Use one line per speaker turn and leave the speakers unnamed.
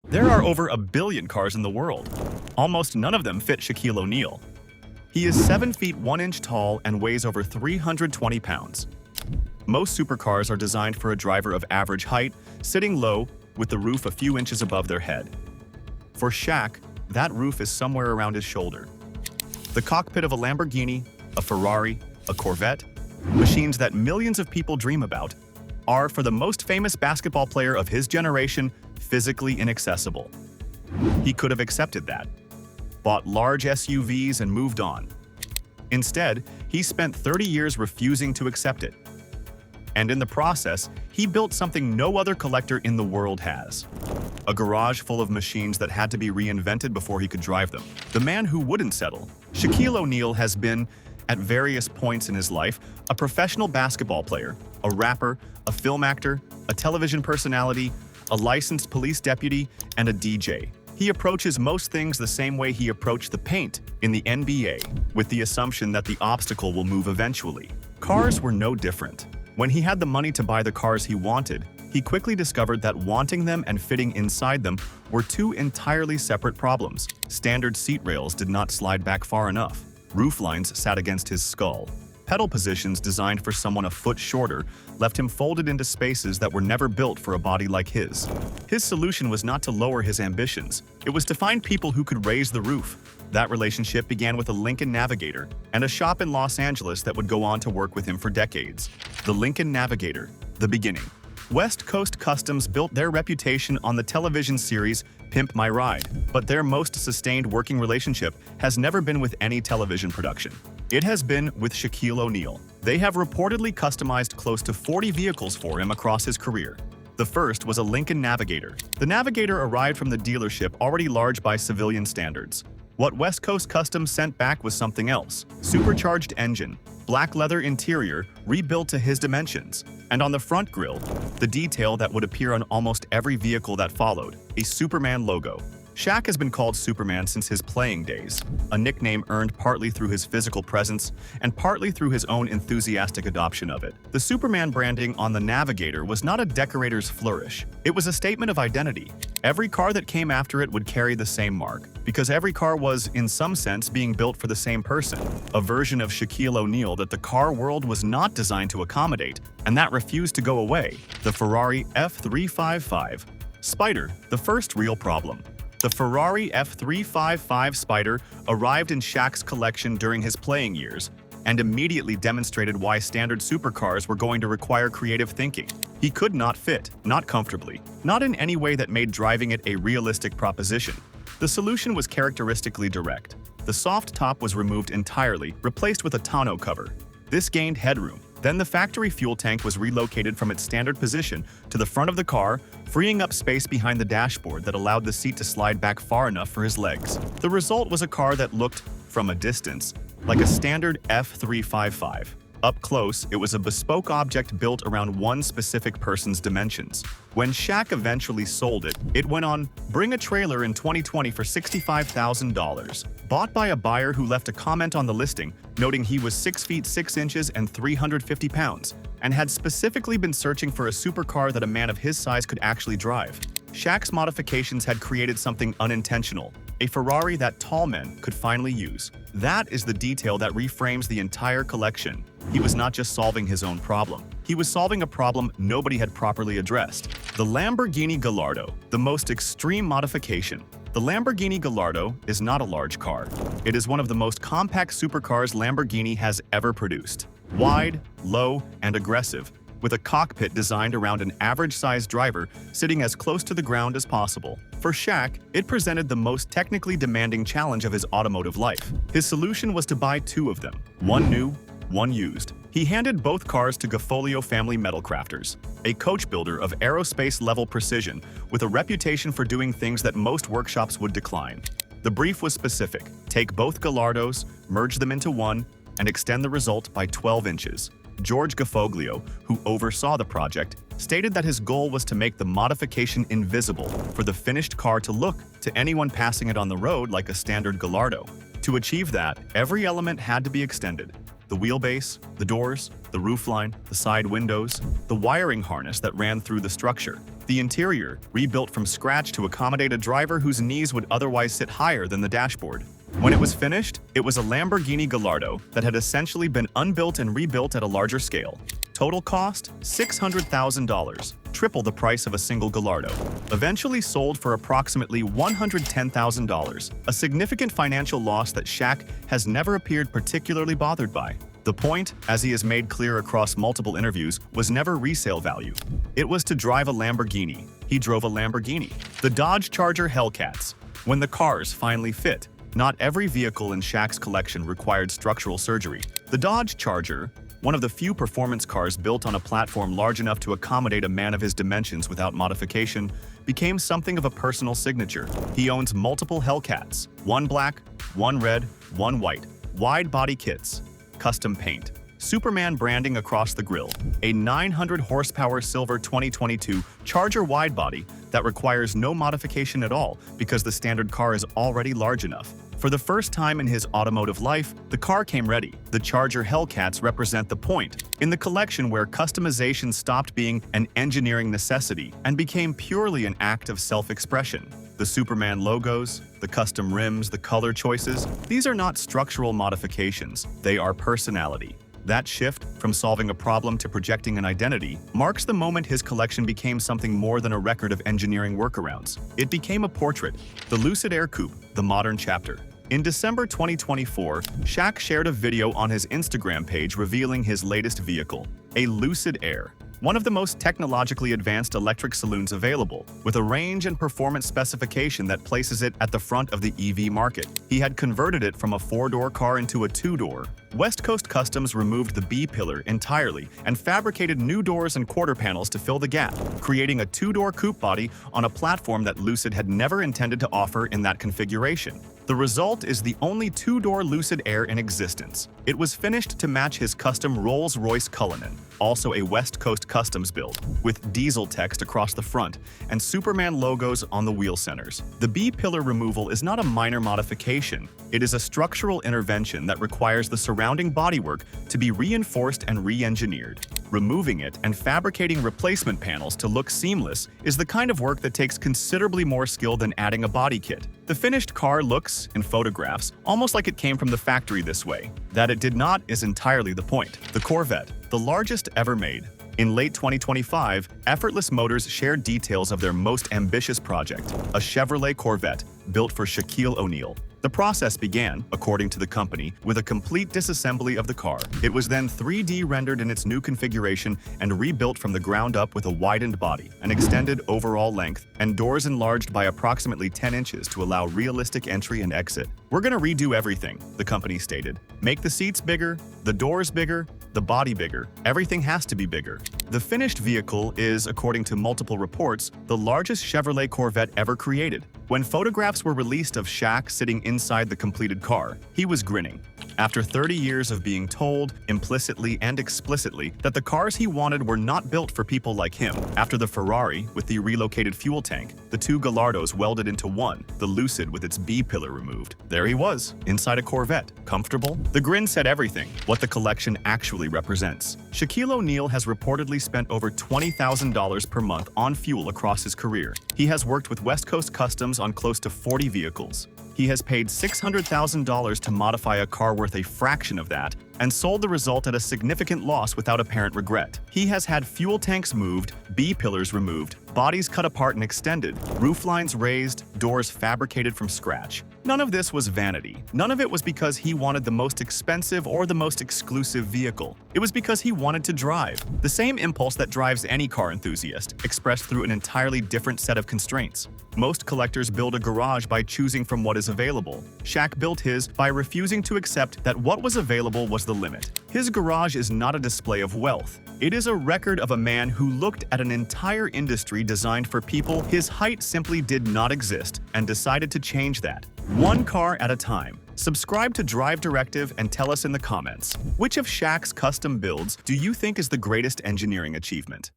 There are over a billion cars in the world. Almost none of them fit Shaquille O'Neal. He is 7 feet 1 inch tall and weighs over 320 pounds. Most supercars are designed for a driver of average height, sitting low with the roof a few inches above their head. For Shaq, that roof is somewhere around his shoulder. The cockpit of a Lamborghini, a Ferrari, a Corvette, machines that millions of people dream about, are, for the most famous basketball player of his generation, physically inaccessible. He could have accepted that, bought large SUVs and moved on. Instead, he spent 30 years refusing to accept it. And in the process, he built something no other collector in the world has. A garage full of machines that had to be reinvented before he could drive them. The man who wouldn't settle. Shaquille O'Neal has been, at various points in his life, a professional basketball player, a rapper, a film actor, a television personality, a licensed police deputy, and a DJ. He approaches most things the same way he approached the paint in the NBA, with the assumption that the obstacle will move eventually. Cars were no different. When he had the money to buy the cars he wanted, he quickly discovered that wanting them and fitting inside them were two entirely separate problems. Standard seat rails did not slide back far enough. Roof lines sat against his skull. Pedal positions designed for someone a foot shorter left him folded into spaces that were never built for a body like his. His solution was not to lower his ambitions. It was to find people who could raise the roof. That relationship began with a Lincoln Navigator and a shop in Los Angeles that would go on to work with him for decades. The Lincoln Navigator, the beginning. West Coast Customs built their reputation on the television series Pimp My Ride, but their most sustained working relationship has never been with any television production. It has been with Shaquille O'Neal. They have reportedly customized close to 40 vehicles for him across his career. The first was a Lincoln Navigator. The Navigator arrived from the dealership already large by civilian standards. What West Coast Customs sent back was something else. Supercharged engine, black leather interior rebuilt to his dimensions, and on the front grille, the detail that would appear on almost every vehicle that followed, a Superman logo. Shaq has been called Superman since his playing days, a nickname earned partly through his physical presence and partly through his own enthusiastic adoption of it. The Superman branding on the Navigator was not a decorator's flourish. It was a statement of identity. Every car that came after it would carry the same mark, because every car was, in some sense, being built for the same person, a version of Shaquille O'Neal that the car world was not designed to accommodate, and that refused to go away. The Ferrari F355 Spider, the first real problem. The Ferrari F355 Spider arrived in Shaq's collection during his playing years and immediately demonstrated why standard supercars were going to require creative thinking. He could not fit, not comfortably, not in any way that made driving it a realistic proposition. The solution was characteristically direct. The soft top was removed entirely, replaced with a tonneau cover. This gained headroom. Then the factory fuel tank was relocated from its standard position to the front of the car, freeing up space behind the dashboard that allowed the seat to slide back far enough for his legs. The result was a car that looked, from a distance, like a standard F355. Up close, it was a bespoke object built around one specific person's dimensions. When Shaq eventually sold it, it went on Bring a Trailer in 2020 for $65,000. Bought by a buyer who left a comment on the listing, noting he was 6 feet 6 inches and 350 pounds, and had specifically been searching for a supercar that a man of his size could actually drive. Shaq's modifications had created something unintentional, a Ferrari that tall men could finally use. That is the detail that reframes the entire collection. He was not just solving his own problem. He was solving a problem nobody had properly addressed. The Lamborghini Gallardo, the most extreme modification. The Lamborghini Gallardo is not a large car. It is one of the most compact supercars Lamborghini has ever produced. Wide, low, and aggressive, with a cockpit designed around an average-sized driver sitting as close to the ground as possible. For Shaq, it presented the most technically demanding challenge of his automotive life. His solution was to buy two of them, one new, one used. He handed both cars to Gafolio Family Metal Crafters, a coach builder of aerospace-level precision with a reputation for doing things that most workshops would decline. The brief was specific: take both Gallardos, merge them into one, and extend the result by 12 inches. George Gafoglio, who oversaw the project, stated that his goal was to make the modification invisible for the finished car to look to anyone passing it on the road like a standard Gallardo. To achieve that, every element had to be extended: the wheelbase, the doors, the roofline, the side windows, the wiring harness that ran through the structure. The interior, rebuilt from scratch to accommodate a driver whose knees would otherwise sit higher than the dashboard. When it was finished, it was a Lamborghini Gallardo that had essentially been unbuilt and rebuilt at a larger scale. Total cost? $600,000, triple the price of a single Gallardo. Eventually sold for approximately $110,000, a significant financial loss that Shaq has never appeared particularly bothered by. The point, as he has made clear across multiple interviews, was never resale value. It was to drive a Lamborghini. He drove a Lamborghini. The Dodge Charger Hellcats. When the cars finally fit, not every vehicle in Shaq's collection required structural surgery. The Dodge Charger, one of the few performance cars built on a platform large enough to accommodate a man of his dimensions without modification, became something of a personal signature. He owns multiple Hellcats, one black, one red, one white, wide body kits, custom paint, Superman branding across the grille, a 900 horsepower silver 2022 Charger widebody that requires no modification at all because the standard car is already large enough. For the first time in his automotive life, the car came ready. The Charger Hellcats represent the point in the collection where customization stopped being an engineering necessity and became purely an act of self-expression. The Superman logos, the custom rims, the color choices, these are not structural modifications, they are personality. That shift, from solving a problem to projecting an identity, marks the moment his collection became something more than a record of engineering workarounds. It became a portrait, the Lucid Air Coupe, the modern chapter. In December 2024, Shaq shared a video on his Instagram page revealing his latest vehicle, a Lucid Air, one of the most technologically advanced electric saloons available, with a range and performance specification that places it at the front of the EV market. He had converted it from a 4-door car into a 2-door. West Coast Customs removed the B-pillar entirely and fabricated new doors and quarter panels to fill the gap, creating a 2-door coupe body on a platform that Lucid had never intended to offer in that configuration. The result is the only 2-door Lucid Air in existence. It was finished to match his custom Rolls-Royce Cullinan, also a West Coast Customs build, with diesel text across the front and Superman logos on the wheel centers. The B-pillar removal is not a minor modification. It is a structural intervention that requires the surrounding bodywork to be reinforced and re-engineered. Removing it and fabricating replacement panels to look seamless is the kind of work that takes considerably more skill than adding a body kit. The finished car looks, in photographs, almost like it came from the factory this way. That it did not is entirely the point. The Corvette, the largest ever made. In late 2025, Effortless Motors shared details of their most ambitious project, a Chevrolet Corvette built for Shaquille O'Neal. The process began, according to the company, with a complete disassembly of the car. It was then 3D rendered in its new configuration and rebuilt from the ground up with a widened body, an extended overall length, and doors enlarged by approximately 10 inches to allow realistic entry and exit. "We're gonna redo everything," the company stated. "Make the seats bigger, the doors bigger, the body bigger. Everything has to be bigger." The finished vehicle is, according to multiple reports, the largest Chevrolet Corvette ever created. When photographs were released of Shaq sitting inside the completed car, he was grinning. After 30 years of being told, implicitly and explicitly, that the cars he wanted were not built for people like him. After the Ferrari, with the relocated fuel tank, the 2 Gallardos welded into one, the Lucid with its B-pillar removed. There he was, inside a Corvette. Comfortable? The grin said everything, what the collection actually represents. Shaquille O'Neal has reportedly spent over $20,000 per month on fuel across his career. He has worked with West Coast Customs on close to 40 vehicles. He has paid $600,000 to modify a car worth a fraction of that and sold the result at a significant loss without apparent regret. He has had fuel tanks moved, B-pillars removed, bodies cut apart and extended, rooflines raised, doors fabricated from scratch. None of this was vanity. None of it was because he wanted the most expensive or the most exclusive vehicle. It was because he wanted to drive. The same impulse that drives any car enthusiast, expressed through an entirely different set of constraints. Most collectors build a garage by choosing from what is available. Shaq built his by refusing to accept that what was available was the limit. His garage is not a display of wealth. It is a record of a man who looked at an entire industry designed for people his height simply did not exist and decided to change that. One car at a time. Subscribe to Drive Directive and tell us in the comments, which of Shaq's custom builds do you think is the greatest engineering achievement?